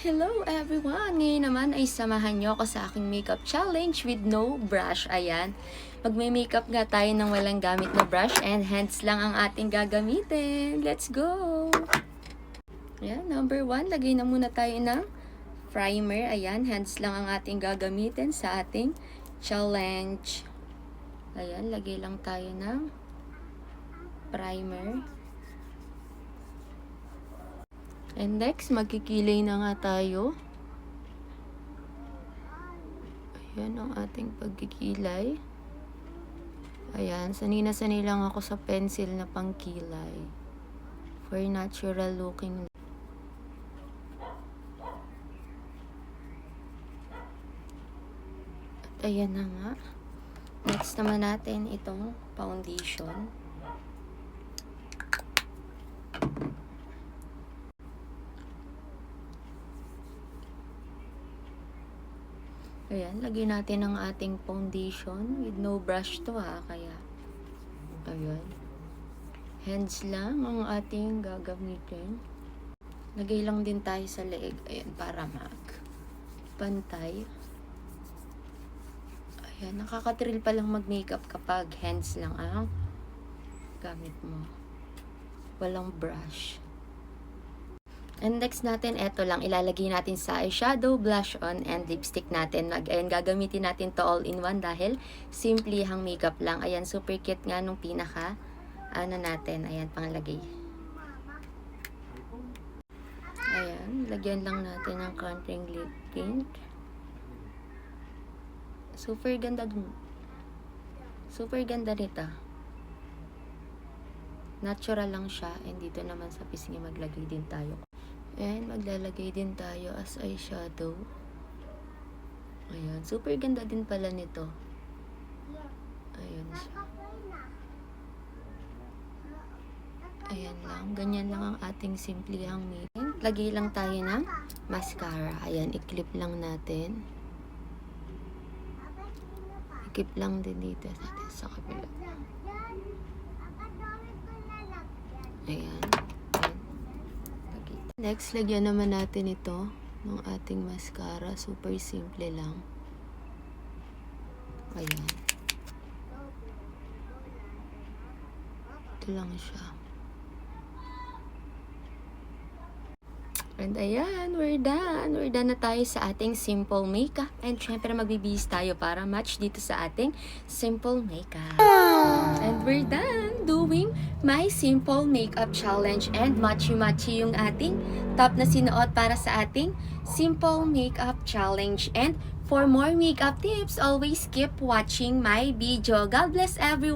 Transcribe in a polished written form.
Hello everyone! Ngayon naman ay samahan nyo ako sa aking makeup challenge with no brush. Ayan, magme-makeup nga tayo ng walang gamit na brush and hands lang ang ating gagamitin. Let's go! Ayan, number 1, lagay na muna tayo ng primer. Ayan, hands lang ang ating gagamitin sa ating challenge. Ayan, lagay lang tayo ng primer. And next, magkikilay na nga tayo. Ayan ang ating pagkikilay. Ayan, sanay na sanay lang ako sa pencil na pangkilay. For natural looking. At ayan na nga. Next naman natin itong foundation. Ayan, lagyan natin ang ating foundation with no brush to kaya ayan, hands lang ang ating gagamitin. Lagay lang din tayo sa leeg, ayan, para pantay. Ayan, nakakatril pa lang mag makeup kapag hands lang ang gamit mo, walang brush. And next natin, eto lang, ilalagay natin sa eyeshadow, blush on, and lipstick natin. Ayan, gagamitin natin to all in one dahil simple hang makeup lang. Ayan, super cute nga nung pinaka, natin. Ayan, panglagay. Ayan, lagyan lang natin ng konting lip tint. Super ganda nito. Natural lang siya, and dito naman sa pisngi maglagay din tayo. And maglalagay din tayo as eyeshadow. Ayan, super ganda din pala nito. Ayan siya. Ayan lang, ganyan lang ang ating simplehang makeup. Lagay lang tayo ng mascara. Ayan, i-clip lang natin. I-clip lang din dito sa kabila. Ayan. Next, lagyan naman natin ito ng ating mascara. Super simple lang. Ayan. Ito lang siya. And ayan, we're done. We're done na tayo sa ating simple makeup. And syempre magbibihis tayo para match dito sa ating simple makeup. And we're done doing my simple makeup challenge. And matchy-matchy yung ating top na sinuot para sa ating simple makeup challenge. And for more makeup tips, always keep watching my video. God bless everyone!